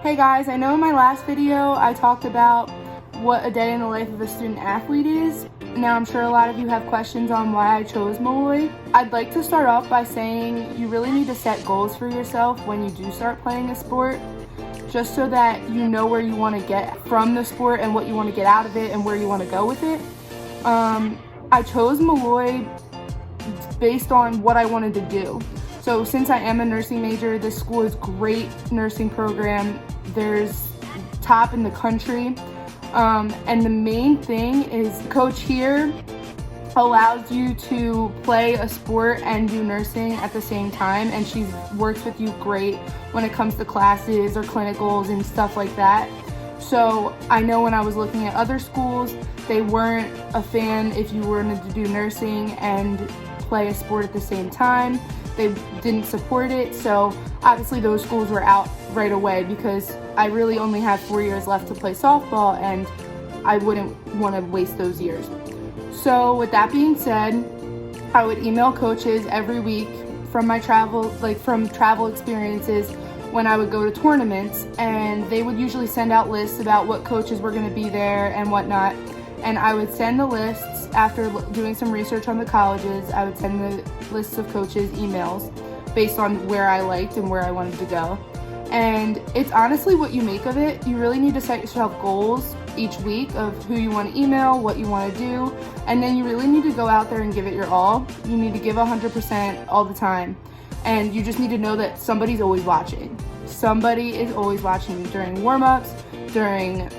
Hey guys, I know in my last video I talked about what a day in the life of a student athlete is. Now I'm sure a lot of you have questions on why I chose Molloy. I'd like to start off by saying you really need to set goals for yourself when you do start playing a sport, just so that you know where you want to get from the sport and what you want to get out of it and where you want to go with it. I chose Molloy based on what I wanted to do. So since I am a nursing major, this school is great nursing program. There's top in the country. And the main thing is the coach here allows you to play a sport and do nursing at the same time, and she works with you great when it comes to classes or clinicals and stuff like that. So I know when I was looking at other schools, they weren't a fan if you wanted to do nursing and play a sport at the same time. They didn't support it, so obviously those schools were out right away because I really only had 4 years left to play softball and I wouldn't want to waste those years. So with that being said, I would email coaches every week from my travel experiences when I would go to tournaments, and they would usually send out lists about what coaches were going to be there and whatnot. And I would send the lists after doing some research on the colleges. I would send the lists of coaches emails based on where I liked and where I wanted to go. And it's honestly what you make of it. You really need to set yourself goals each week of who you want to email, what you want to do, and then you really need to go out there and give it your all. You need to give 100% all the time. And you just need to know that somebody's always watching. Somebody is always watching you during warm-ups, during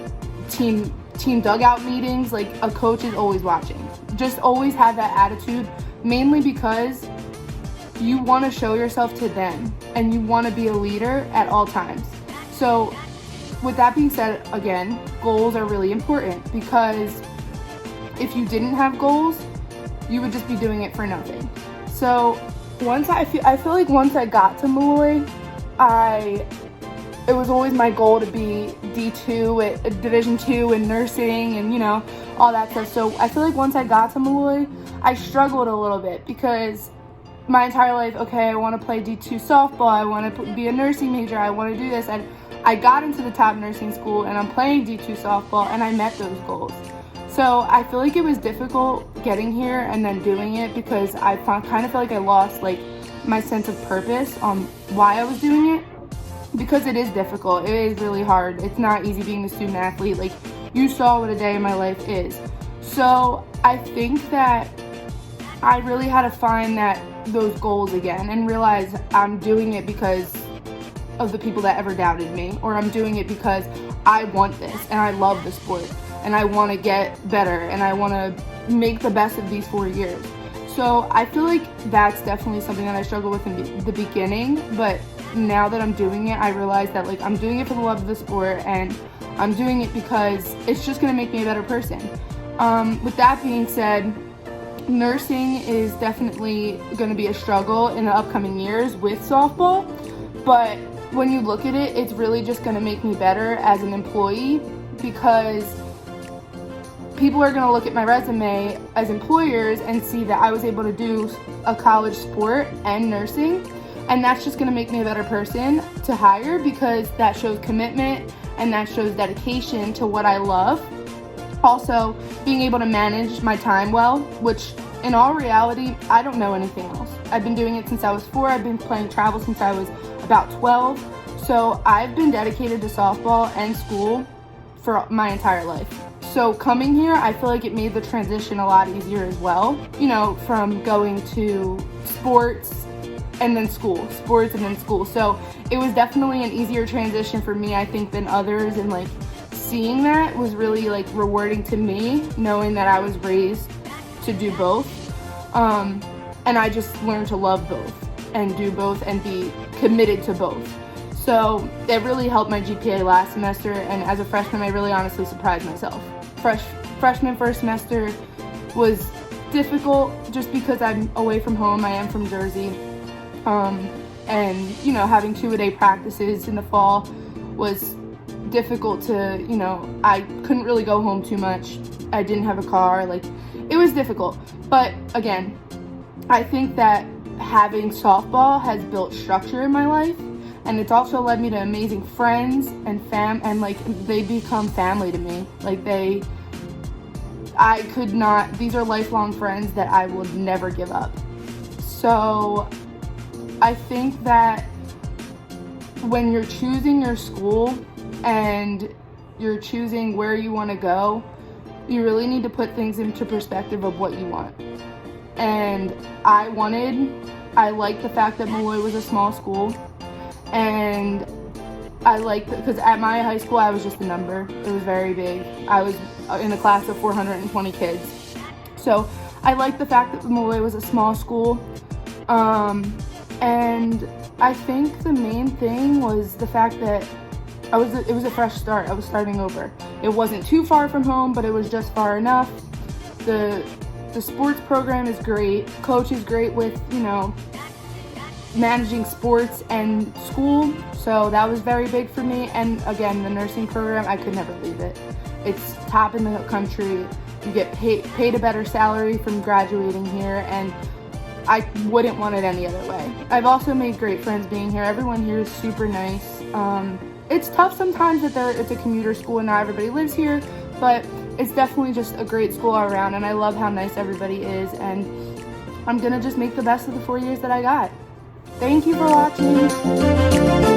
team dugout meetings. Like, a coach is always watching. Just always have that attitude, mainly because you want to show yourself to them and you want to be a leader at all times. So with that being said, again, goals are really important, because if you didn't have goals, you would just be doing it for nothing. So I feel like once I got to Molloy, it was always my goal to be D2 at Division II in nursing and, all that stuff. So I feel like once I got to Molloy, I struggled a little bit because my entire life, okay, I want to play D2 softball, I want to be a nursing major, I want to do this. And I got into the top nursing school and I'm playing D2 softball and I met those goals. So I feel like it was difficult getting here and then doing it, because I kind of feel like I lost my sense of purpose on why I was doing it, because it is difficult. It is really hard. It's not easy being a student athlete. Like, you saw what a day in my life is. So I think that I really had to find those goals again and realize I'm doing it because of the people that ever doubted me, or I'm doing it because I want this and I love the sport and I want to get better and I want to make the best of these 4 years. So I feel like that's definitely something that I struggled with in the beginning, but now that I'm doing it, I realize that I'm doing it for the love of the sport and I'm doing it because it's just going to make me a better person. With that being said, nursing is definitely going to be a struggle in the upcoming years with softball, but when you look at it, it's really just going to make me better as an employee, because people are going to look at my resume as employers and see that I was able to do a college sport and nursing, and that's just going to make me a better person to hire, because that shows commitment and that shows dedication to what I love. Also, being able to manage my time well, which in all reality, I don't know anything else. I've been doing it since I was 4. I've been playing travel since I was about 12. So I've been dedicated to softball and school for my entire life. So coming here, I feel like it made the transition a lot easier as well. From going to sports and then school, So it was definitely an easier transition for me, I think, than others. And seeing that was really rewarding to me, knowing that I was raised to do both. And I just learned to love both and do both and be committed to both. So it really helped my GPA last semester, and as a freshman, I really honestly surprised myself. Freshman first semester was difficult just because I'm away from home. I am from Jersey. And having 2-a-day practices in the fall was difficult to, I couldn't really go home too much. I didn't have a car. It was difficult. But again, I think that having softball has built structure in my life, and it's also led me to amazing friends and like they become family to me. Like I could not, these are lifelong friends that I will never give up. So I think that when you're choosing your school and you're choosing where you want to go, you really need to put things into perspective of what you want. And I liked the fact that Molloy was a small school, and I liked it because at my high school I was just a number. It was very big. I was in a class of 420 kids. So I liked the fact that Molloy was a small school. And I think the main thing was the fact that it was a fresh start. I was starting over. It wasn't too far from home, but it was just far enough. The sports program is great. Coach is great with, managing sports and school. So that was very big for me. And again, the nursing program, I could never leave it. It's top in the country. You get paid a better salary from graduating here, and I wouldn't want it any other way. I've also made great friends being here. Everyone here is super nice. It's tough sometimes that it's a commuter school and not everybody lives here, but it's definitely just a great school all around, and I love how nice everybody is, and I'm gonna just make the best of the 4 years that I got. Thank you for watching.